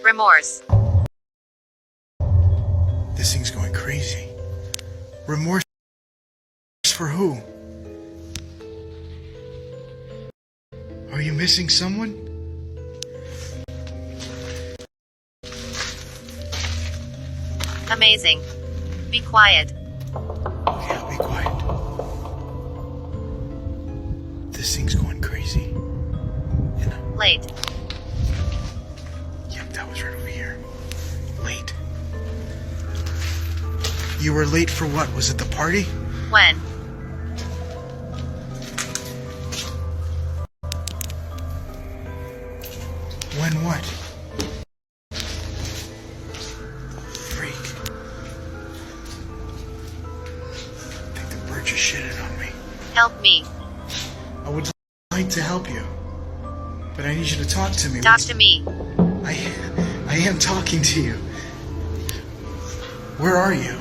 Remorse. This thing's going crazy. Remorse for who? Are you missing someone? Amazing. Be quiet. Okay, I'll be quiet. This thing's going crazy. Late. Yep, that was right over here. Late. You were late for what? Was it the party? When? When what? Freak. I think the bird just shitted on me. Help me. I would like to help you, but I need you to talk to me. Talk to me. I am talking to you. Where are you?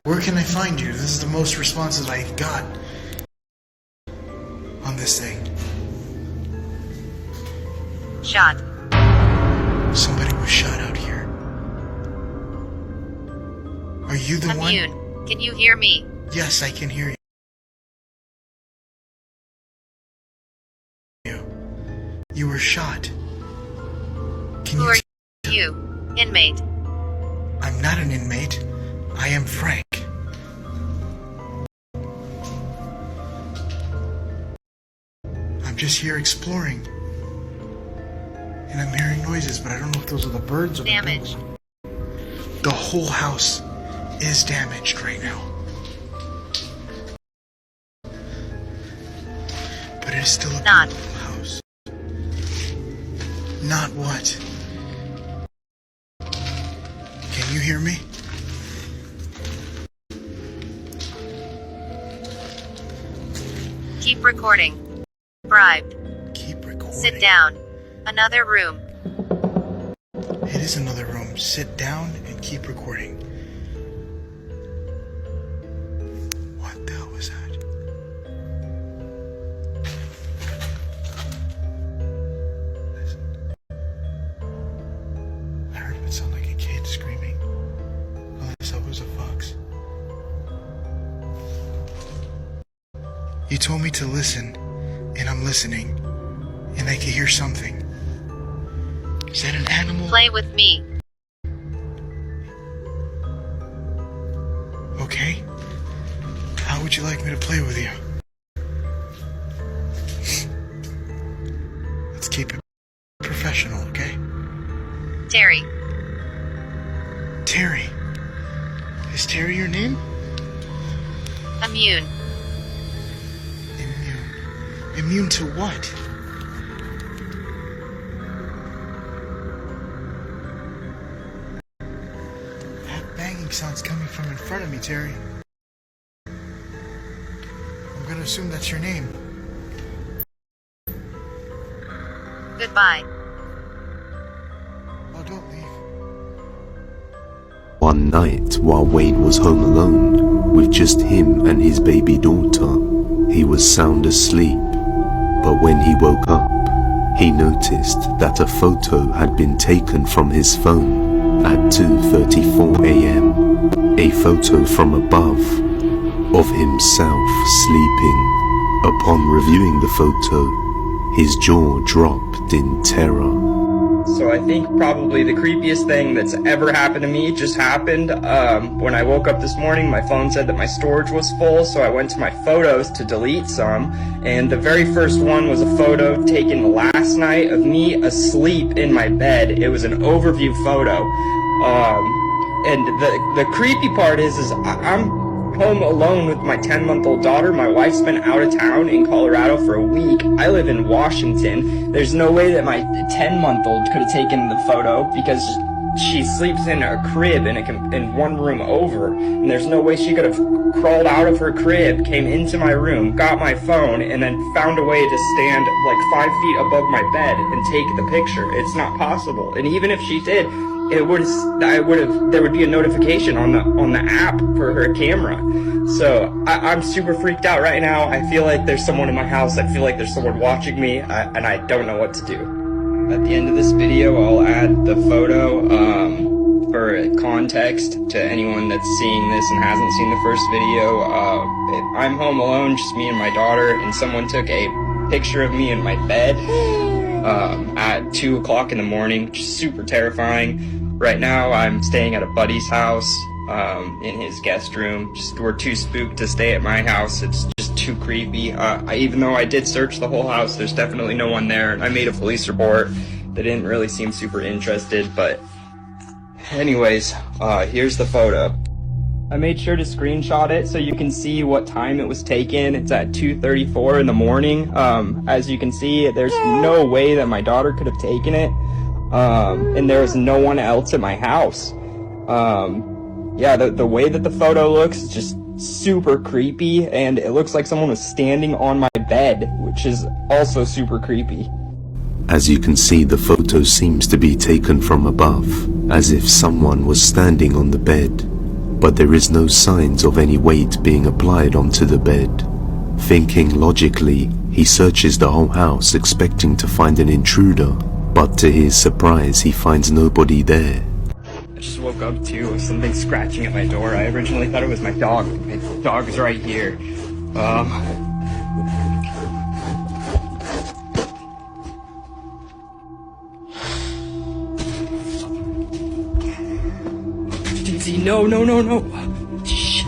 Where can I find you? This is the most responses I got on this thing. Shot. Somebody was shot out here. Are you the one? Immune. Can you hear me? Yes, I can hear you. You were shot. Can Who you? are you? Inmate. I'm not an inmate. I am Frank. I'm just here exploring. And I'm hearing noises, but I don't know if those are the birds or Damage. the bugs. The whole house is damaged right now. But it is still a Not. beautiful house. Not what? Can you hear me? Keep recording. Bribed. Keep recording. Sit down. Another room. It is another room. Sit down and keep recording. What the hell was that? Listen. I heard it sound like a kid screaming. Well, I thought it was a fox. You told me to listen, and I'm listening, and I can hear something. Is that an animal? Play with me. Okay. How would you like me to play with you? Let's keep it professional, okay? Terry. Terry. Is Terry your name? Immune. Immune. Immune to what? That banging sound's coming from in front of me, Terry. I'm gonna assume that's your name. Goodbye. Oh, don't leave. One night, while Wade was home alone, with just him and his baby daughter, he was sound asleep. But when he woke up, he noticed that a photo had been taken from his phone at 2:34 a.m. A photo from above of himself sleeping. Upon reviewing the photo, his jaw dropped in terror. So I think probably the creepiest thing that's ever happened to me just happened. When I woke up this morning, my phone said that my storage was full, so I went to my photos to delete some, and the very first one was a photo taken last night of me asleep in my bed. It was an overview photo. And the creepy part is I'm home alone with my 10-month-old daughter. My wife's been out of town in Colorado for a week. I live in Washington. There's no way that my 10-month-old could have taken the photo because she sleeps in a crib in one room over, and there's no way she could have crawled out of her crib, came into my room, got my phone, and then found a way to stand like 5 feet above my bed and take the picture. It's not possible. And even if she did, there would be a notification on the app for her camera. So I'm super freaked out right now. I feel like there's someone in my house. I feel like there's someone watching me, and I don't know what to do. At the end of this video, I'll add the photo for context to anyone that's seeing this and hasn't seen the first video. I'm home alone, just me and my daughter, and someone took a picture of me in my bed at 2 o'clock in the morning, which is super terrifying. Right now, I'm staying at a buddy's house in his guest room. We're too spooked to stay at my house. It's just too creepy. Even though I did search the whole house, there's definitely no one there. I made a police report. They didn't really seem super interested, but anyways, here's the photo. I made sure to screenshot it so you can see what time it was taken. It's at 2:34 in the morning. As you can see, there's no way that my daughter could have taken it. And there was no one else at my house. Yeah, the way that the photo looks is just super creepy, and it looks like someone was standing on my bed, which is also super creepy. As you can see, the photo seems to be taken from above, as if someone was standing on the bed, but there is no signs of any weight being applied onto the bed. Thinking logically, he searches the whole house expecting to find an intruder, but to his surprise he finds nobody there. I just woke up too with something scratching at my door. I originally thought it was my dog. My dog is right here. Daisy, no. Shh.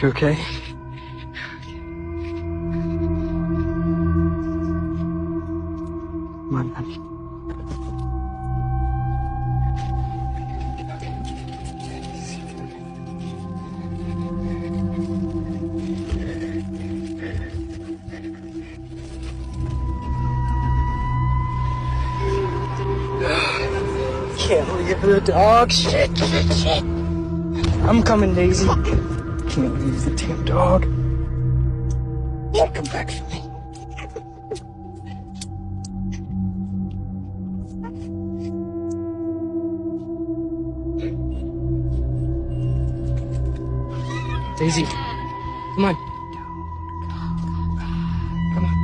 You okay? Come on, honey. Can't leave the dog. Shit. I'm coming, Daisy. Can't leave the damn dog. Come back for me. Daisy, come on. Come on.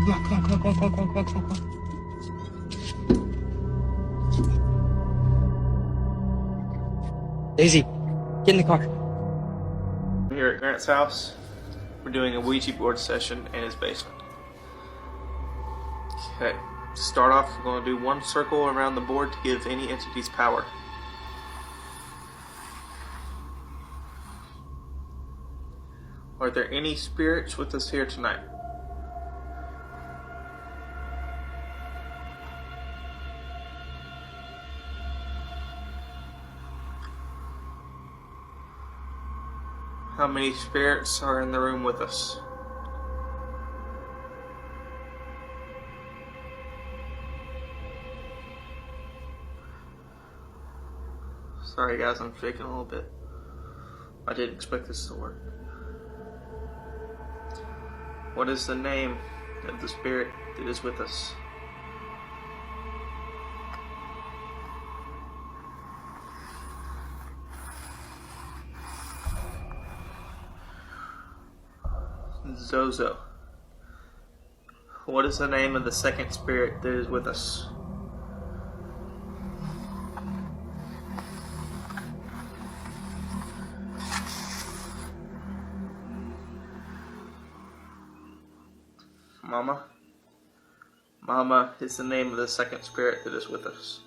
Daisy, get in the car. I'm here at Grant's house. We're doing a Ouija board session in his basement. Okay, to start off, we're going to do one circle around the board to give any entities power. Are there any spirits with us here tonight? How many spirits are in the room with us? Sorry guys, I'm shaking a little bit. I didn't expect this to work. What is the name of the spirit that is with us? Zozo. What is the name of the second spirit that is with us? Mama? Mama is the name of the second spirit that is with us.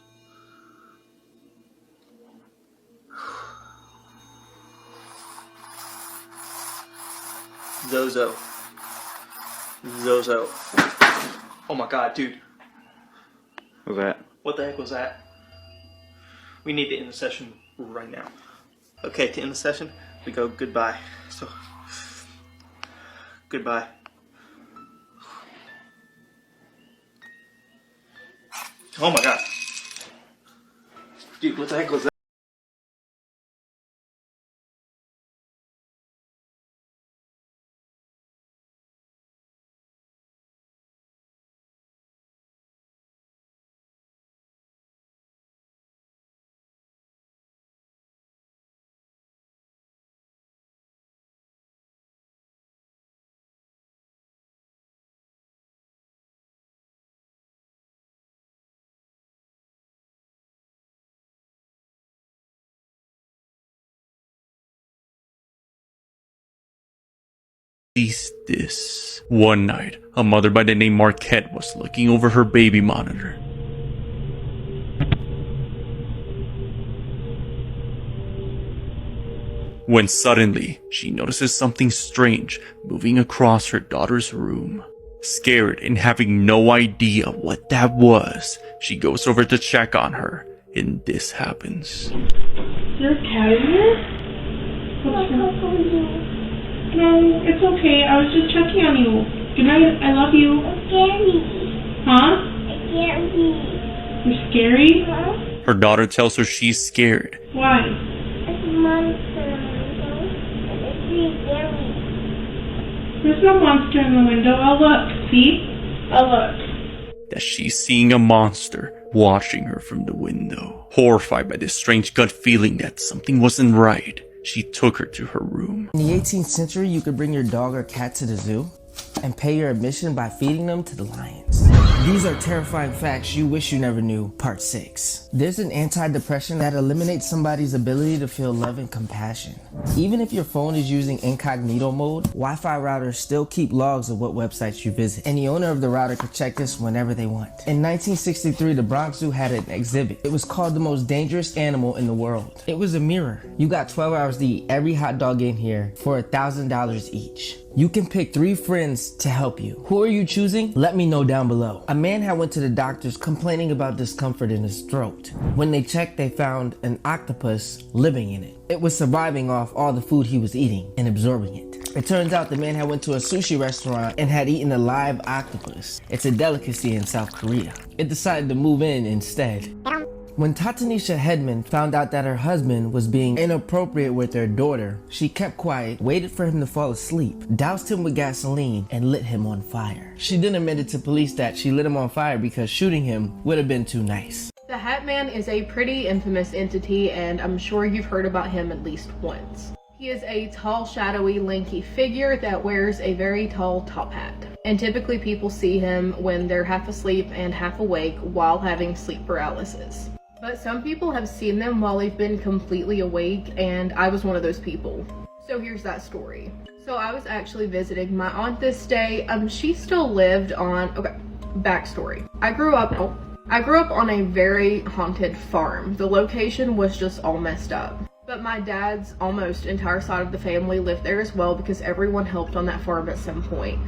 Zozo. Oh my god, dude. What was that? What the heck was that? We need to end the session right now. Okay, to end the session, we go goodbye. So, goodbye. Oh my god. Dude, what the heck was that? Cease this. One night, a mother by the name Marquette was looking over her baby monitor. When suddenly, she notices something strange moving across her daughter's room. Scared and having no idea what that was, she goes over to check on her, and this happens. Your cat in here? What's wrong? No, it's okay. I was just checking on you. Good night. I love you. Scary. Huh? Scary. You're scary? Huh? Her daughter tells her she's scared. Why? It's a monster. It's really scary. There's no monster in the window. I'll look. See? I'll look. That she's seeing a monster watching her from the window. Horrified by this strange gut feeling that something wasn't right, she took her to her room. In the 18th century, you could bring your dog or cat to the zoo and pay your admission by feeding them to the lions. These are terrifying facts you wish you never knew. Part 6. There's an antidepressant that eliminates somebody's ability to feel love and compassion. Even if your phone is using incognito mode, Wi-Fi routers still keep logs of what websites you visit, and the owner of the router could check this whenever they want. In 1963, the Bronx Zoo had an exhibit. It was called The Most Dangerous Animal in the World. It was a mirror. You got 12 hours to eat every hot dog in here for $1,000 each. You can pick 3 friends to help you. Who are you choosing? Let me know down below. A man had went to the doctors complaining about discomfort in his throat. When they checked, they found an octopus living in it. It was surviving off all the food he was eating and absorbing it. It turns out the man had went to a sushi restaurant and had eaten a live octopus. It's a delicacy in South Korea. It decided to move in instead. When Tatanisha Hedman found out that her husband was being inappropriate with their daughter, she kept quiet, waited for him to fall asleep, doused him with gasoline, and lit him on fire. She then admitted to police that she lit him on fire because shooting him would have been too nice. The Hat Man is a pretty infamous entity, and I'm sure you've heard about him at least once. He is a tall, shadowy, lanky figure that wears a very tall top hat. And typically people see him when they're half asleep and half awake while having sleep paralysis. But some people have seen them while they've been completely awake, and I was one of those people. So here's that story. So I was actually visiting my aunt this day. She still lived on, backstory. I grew up on a very haunted farm. The location was just all messed up. But my dad's almost entire side of the family lived there as well because everyone helped on that farm at some point.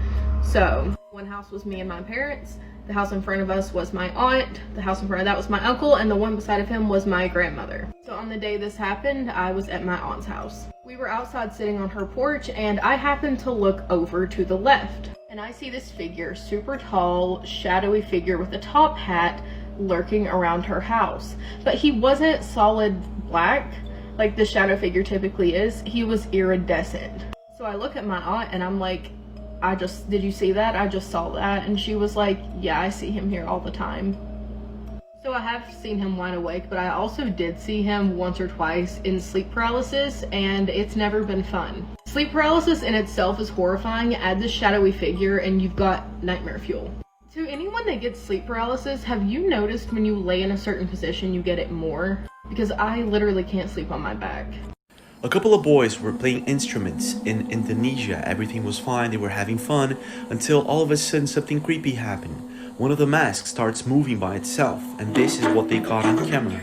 So one house was me and my parents. The house in front of us was my aunt, the house in front of that was my uncle, and the one beside of him was my grandmother. So on the day this happened, I was at my aunt's house. We were outside sitting on her porch, and I happened to look over to the left. And I see this figure, super tall, shadowy figure with a top hat, lurking around her house. But he wasn't solid black, like the shadow figure typically is. He was iridescent. So I look at my aunt, and I'm like, did you see that? I just saw that. And she was like, yeah, I see him here all the time. So I have seen him wide awake, but I also did see him once or twice in sleep paralysis, and it's never been fun. Sleep paralysis in itself is horrifying. Add this shadowy figure and you've got nightmare fuel. To anyone that gets sleep paralysis, have you noticed when you lay in a certain position you get it more? Because I literally can't sleep on my back. A couple of boys were playing instruments in Indonesia. Everything was fine, they were having fun, until all of a sudden something creepy happened. One of the masks starts moving by itself, and this is what they caught on camera.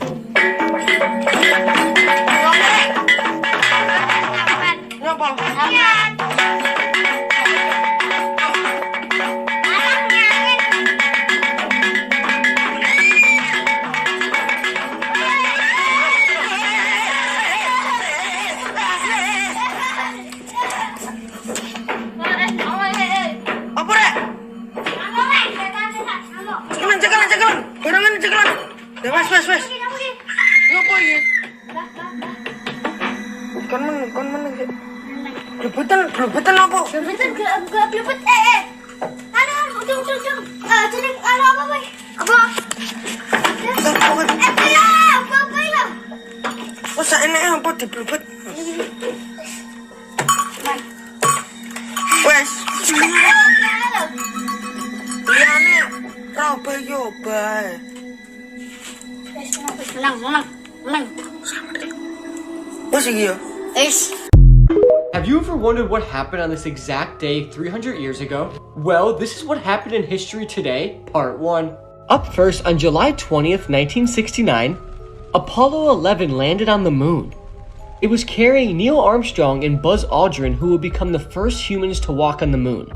Blebetan apa? Blebetan blebet Ano, ujung. Jadi ano apa, Boy? Apa? Apa lah? Masa enaknya apa di blebet? Wes. Liane, raba yo, Bay. Menang. Wes iki yo. Wes. Have you ever wondered what happened on this exact day 300 years ago? Well, this is what happened in history today, part 1. Up first, on July 20th, 1969, Apollo 11 landed on the moon. It was carrying Neil Armstrong and Buzz Aldrin, who would become the first humans to walk on the moon.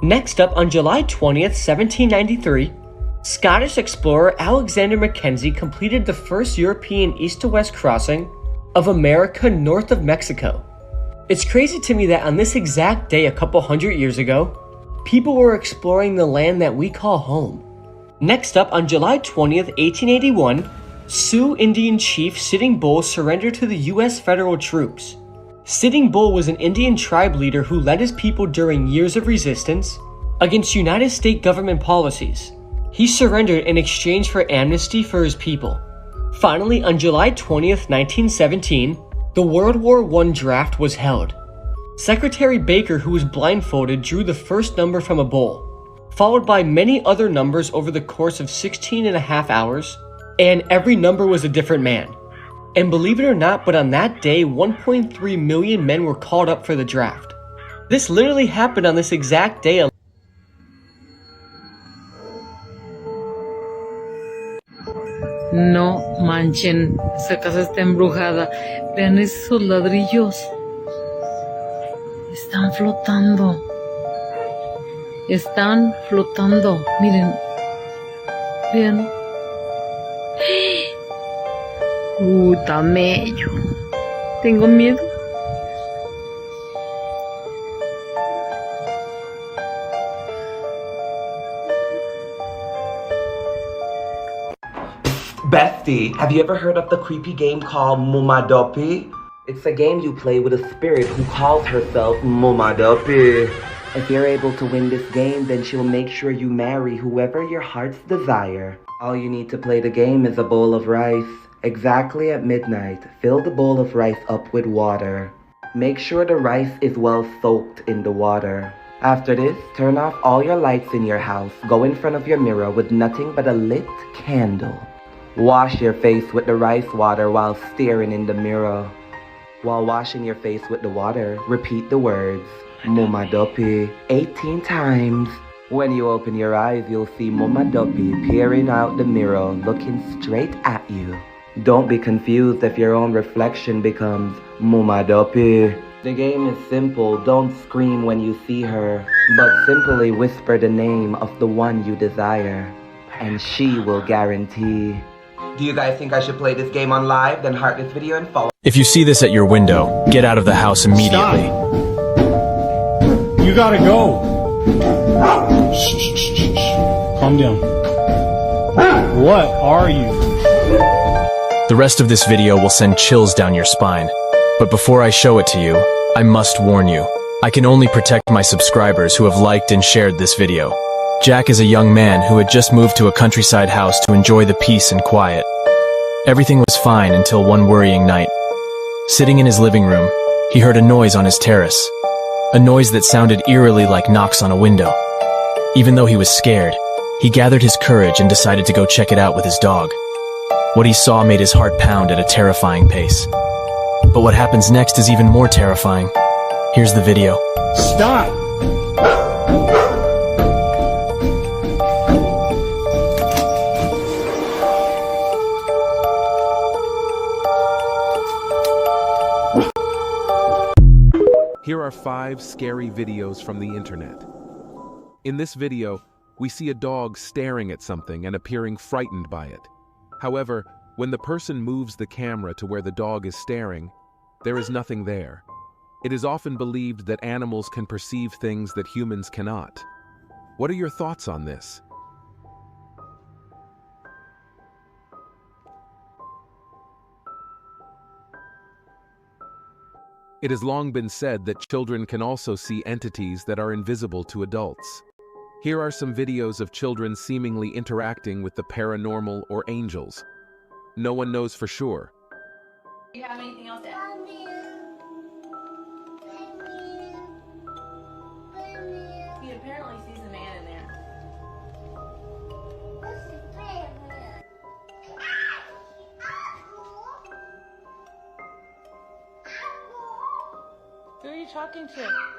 Next up, on July 20th, 1793, Scottish explorer Alexander Mackenzie completed the first European east-to-west crossing of America north of Mexico. It's crazy to me that on this exact day a couple hundred years ago, people were exploring the land that we call home. Next up, on July 20th, 1881, Sioux Indian chief Sitting Bull surrendered to the US federal troops. Sitting Bull was an Indian tribe leader who led his people during years of resistance against United States government policies. He surrendered in exchange for amnesty for his people. Finally, on July 20th, 1917, the World War I draft was held. Secretary Baker, who was blindfolded, drew the first number from a bowl, followed by many other numbers over the course of 16 and a half hours, and every number was a different man. And believe it or not, but on that day, 1.3 million men were called up for the draft. This literally happened on this exact day. No manchen, esa casa está embrujada. Vean esos ladrillos. Están flotando. Están flotando. Miren. Vean. Está mello. Tengo miedo. Bestie, have you ever heard of the creepy game called Mumadopi? It's a game you play with a spirit who calls herself Mumadopi. If you're able to win this game, then she'll make sure you marry whoever your heart's desire. All you need to play the game is a bowl of rice. Exactly at midnight, fill the bowl of rice up with water. Make sure the rice is well soaked in the water. After this, turn off all your lights in your house. Go in front of your mirror with nothing but a lit candle. Wash your face with the rice water while staring in the mirror. While washing your face with the water, repeat the words Mumadopi 18 times. When you open your eyes, you'll see Mumadopi peering out the mirror, looking straight at you. Don't be confused if your own reflection becomes Mumadopi. The game is simple. Don't scream when you see her, but simply whisper the name of the one you desire, and she will guarantee. Do you guys think I should play this game on live? Then heart this video and follow. If you see this at your window, get out of the house immediately. Stop. You gotta go. Shh. Calm down. What are you? The rest of this video will send chills down your spine. But before I show it to you, I must warn you. I can only protect my subscribers who have liked and shared this video. Jack is a young man who had just moved to a countryside house to enjoy the peace and quiet. Everything was fine until one worrying night. Sitting in his living room, he heard a noise on his terrace. A noise that sounded eerily like knocks on a window. Even though he was scared, he gathered his courage and decided to go check it out with his dog. What he saw made his heart pound at a terrifying pace. But what happens next is even more terrifying. Here's the video. Stop! Here are 5 scary videos from the internet. In this video, we see a dog staring at something and appearing frightened by it. However, when the person moves the camera to where the dog is staring, there is nothing there. It is often believed that animals can perceive things that humans cannot. What are your thoughts on this? It has long been said that children can also see entities that are invisible to adults. Here are some videos of children seemingly interacting with the paranormal or angels. No one knows for sure. Do you have anything else to add? He apparently sees a man in there. Who are you talking to?